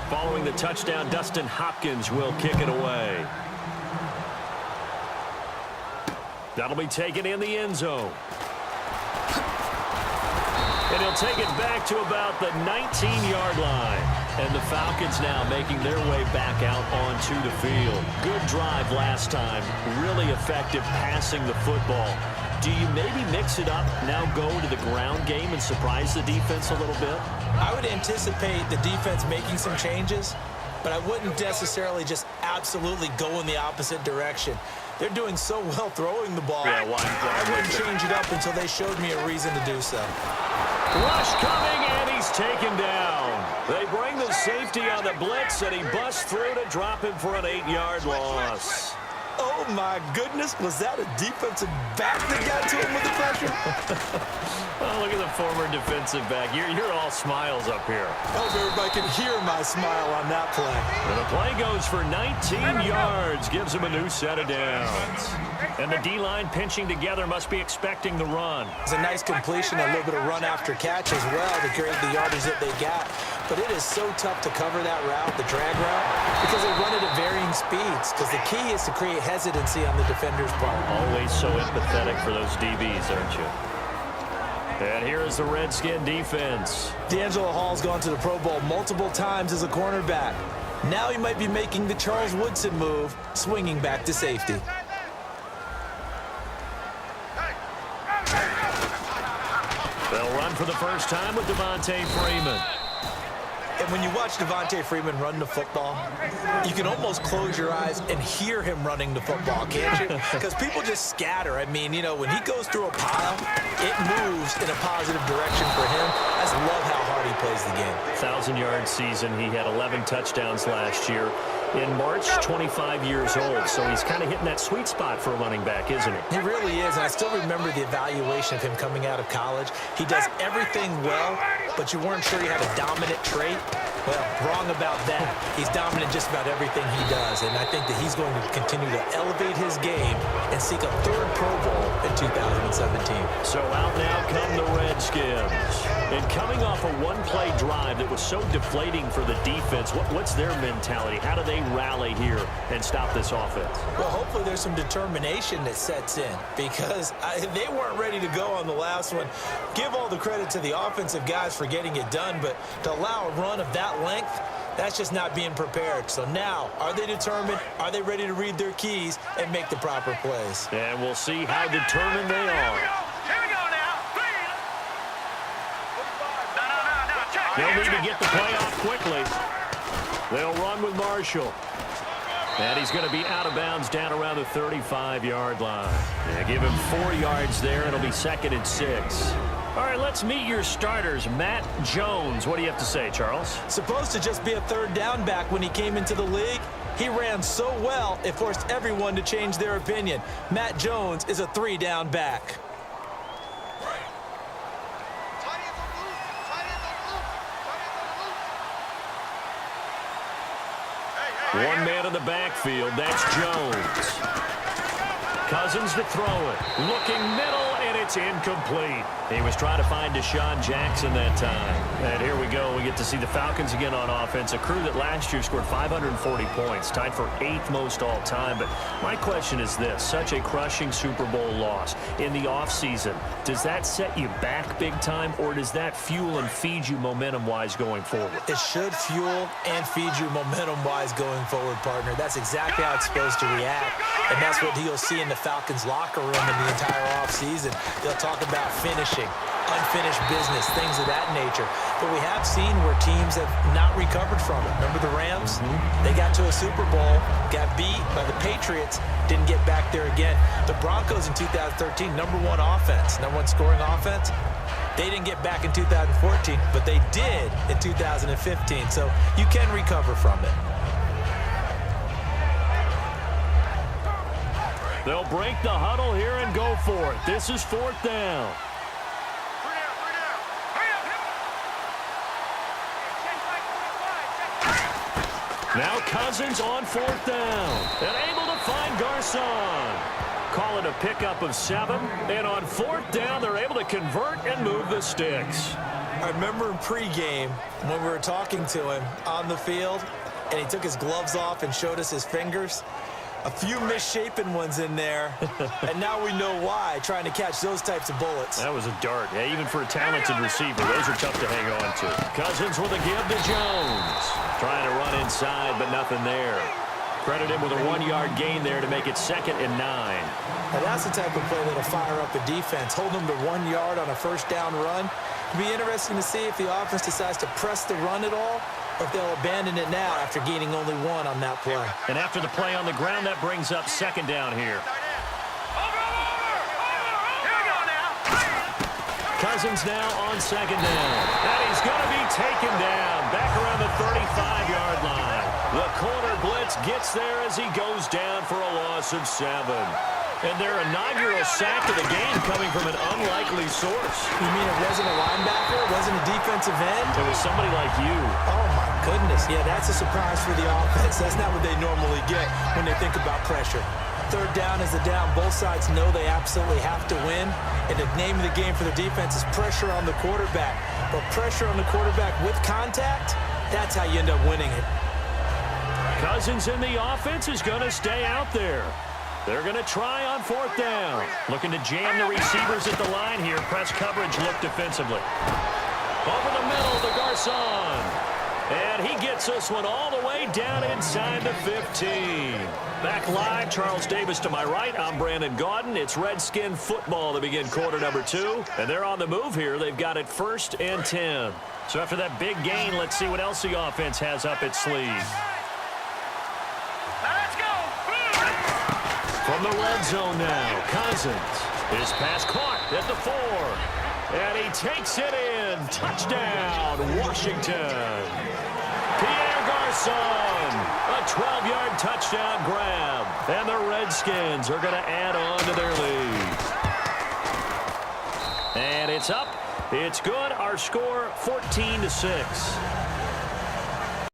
Following the touchdown, Dustin Hopkins will kick it away. That'll be taken in the end zone. And he'll take it back to about the 19-yard line. And the Falcons now making their way back out onto the field. Good drive last time. Really effective passing the football. Do you maybe mix it up, now go to the ground game and surprise the defense a little bit? I would anticipate the defense making some changes, but I wouldn't necessarily just absolutely go in the opposite direction. They're doing so well throwing the ball. Yeah, I wouldn't change it up until they showed me a reason to do so. Rush coming, and he's taken down. They bring the safety on the blitz, and he busts through to drop him for an 8-yard loss. Oh, my goodness. Was that a defensive back that got to him with the pressure? Oh, look at the former defensive back. You're all smiles up here. I hope everybody can hear my smile on that play. And the play goes for 19 yards. Gives him a new set of downs. And the D-line pinching together must be expecting the run. It's a nice completion, a little bit of run after catch as well to create the yardage that they got. But it is so tough to cover that route, the drag route, because they run it at varying speeds. Because the key is to create hesitancy on the defender's part. Always so empathetic for those DBs, aren't you? And here is the Redskin defense. D'Angelo Hall's gone to the Pro Bowl multiple times as a cornerback. Now he might be making the Charles Woodson move, swinging back to safety. They'll run for the first time with Devontae Freeman. And when you watch Devontae Freeman run the football, you can almost close your eyes and hear him running the football, can't you? Because people just scatter. I mean, you know, when he goes through a pile, it moves in a positive direction for him. I just love how hard he plays the game. 1,000-yard season. He had 11 touchdowns last year. In March, 25 years old, so he's kind of hitting that sweet spot for a running back, isn't he? He really is, and I still remember the evaluation of him coming out of college. He does everything well, but you weren't sure he had a dominant trait. Well, wrong about that. He's dominant just about everything he does, and I think that he's going to continue to elevate his game and seek a third Pro Bowl in 2017. So out now come the Redskins. And coming off a one-play drive that was so deflating for the defense, what's their mentality? How do they rally here and stop this offense? Well, hopefully there's some determination that sets in because they weren't ready to go on the last one. Give all the credit to the offensive guys for getting it done, but to allow a run of that length, that's just not being prepared. So now, are they determined? Are they ready to read their keys and make the proper plays? And we'll see how determined they are. They'll need to get the play off quickly. They'll run with Marshall. And he's going to be out of bounds down around the 35-yard line. Yeah, give him 4 yards there. It'll be 2nd and 6. All right, let's meet your starters. Matt Jones. What do you have to say, Charles? Supposed to just be a third down back when he came into the league. He ran so well, it forced everyone to change their opinion. Matt Jones is a 3-down back. One man in the backfield. That's Jones. Cousins to throw it. Looking middle, and it's incomplete. He was trying to find Deshaun Jackson that time. And here we go. We get to see the Falcons again on offense, a crew that last year scored 540 points, tied for 8th most all time. But my question is this, such a crushing Super Bowl loss in the offseason, does that set you back big time, or does that fuel and feed you momentum-wise going forward? It should fuel and feed you momentum-wise going forward, partner. That's exactly how it's supposed to react, and that's what you'll see in the Falcons locker room in the entire offseason. They'll talk about finishing, unfinished business, things of that nature. But we have seen where teams have not recovered from it. Remember the Rams? They got to a Super Bowl, got beat by the Patriots, didn't get back there again. The Broncos in 2013, #1 offense, #1 scoring offense. They didn't get back in 2014, but they did in 2015. So you can recover from it. They'll break the huddle here and go for it. This is 4th down. Now Cousins on 4th down. And able to find Garcon. Call it a pickup of 7. And on 4th down, they're able to convert and move the sticks. I remember in pregame when we were talking to him on the field, and he took his gloves off and showed us his fingers. A few misshapen ones in there, and now we know why, trying to catch those types of bullets. That was a dart. Yeah, even for a talented receiver, those are tough to hang on to. Cousins with a give to Jones. Trying to run inside, but nothing there. Credit him with a 1-yard gain there to make it 2nd and 9. Now that's the type of play that'll fire up a defense. Hold them to 1 yard on a first down run. It'll be interesting to see if the offense decides to press the run at all, or if they'll abandon it now after gaining only 1 on that play. And after the play on the ground, that brings up 2nd down here. Cousins now on 2nd down. And he's going to be taken down back around the 35-yard line. The corner blitz gets there as he goes down for a loss of 7. And their inaugural sack of the game coming from an unlikely source. You mean it wasn't a linebacker? It wasn't a defensive end? It was somebody like you. Oh, my goodness. Yeah, that's a surprise for the offense. That's not what they normally get when they think about pressure. 3rd down is the down. Both sides know they absolutely have to win. And the name of the game for the defense is pressure on the quarterback. But pressure on the quarterback with contact, that's how you end up winning it. Cousins in the offense is going to stay out there. They're going to try on 4th down. Looking to jam the receivers at the line here. Press coverage look defensively. Over the middle to Garcon. And he gets this one all the way down inside the 15. Back live, Charles Davis to my right. I'm Brandon Gaudin. It's Redskin football to begin quarter number 2. And they're on the move here. They've got it 1st and 10. So after that big gain, let's see what else the offense has up its sleeve. From the red zone now, Cousins. His pass caught at the 4. And he takes it in. Touchdown, Washington. Pierre Garcon. A 12-yard touchdown grab. And the Redskins are going to add on to their lead. And it's up. It's good. Our score, 14-6.